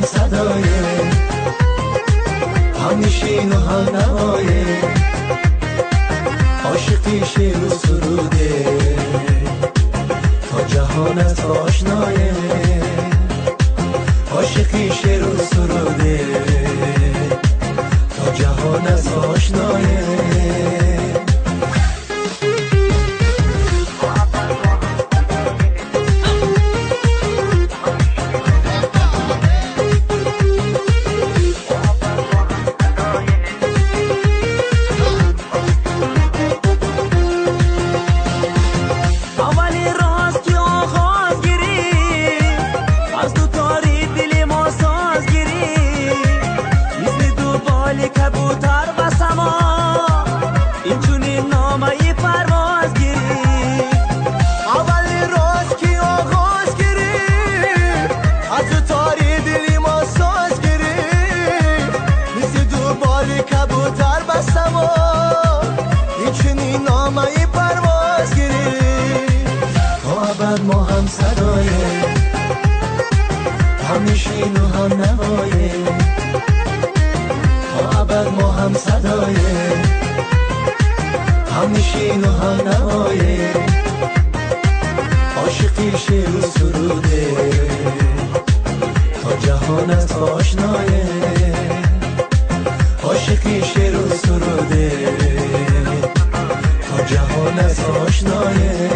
صدایه، هم نشین و هم نوایه، عاشقی شعر و سروده، تا جهانت آشنایه، عاشقی شعر و سروده، تا جهانت آشنایه. کبوتر و سما اینجونی نامه پرواز گیری، اولی راست کی آغاز گیری، از تو تاری دلی ما ساز گیری، مثل دو بالی کبوتر و سما اینجونی نامه پرواز گیری. تا ابد ما هم صدایه، هم نشین و هم نوایه، ما هم صدایه، هم نشین و هم نوایه، عاشقی شعر و سروده، تا جهانت آشنایه، عاشقی شعر و سروده، تا جهانت آشنایه.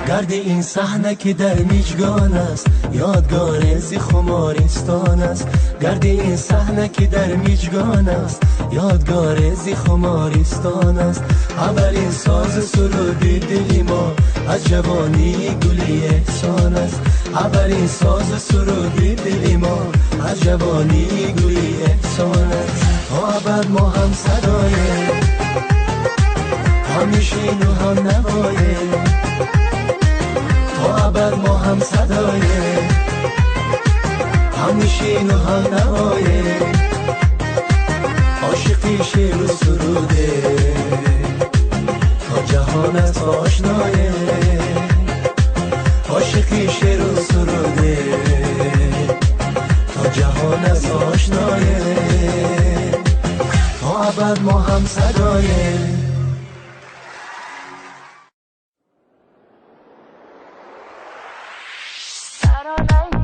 گرد این صحنه که در میجگان است، یادگار زی خمارستان است، گرد این صحنه که در میجگان است، یادگار زی خمارستان است. اولین ساز سرودی دلی ما از جوانی گلی احسان است، اولین ساز سرودی دلی ما از جوانی گلی احسان است. تا ابد ما هم صدایه، هم نشین و هم نوایه، تا ابد ما هم صدایه، هم نشین و هم نوایه، عاشقی شعر و سروده، تا جهانت آشنایه، عاشقی شعر و سروده، تا جهانت آشنایه، تا ابد ما هم صدایه. I don't like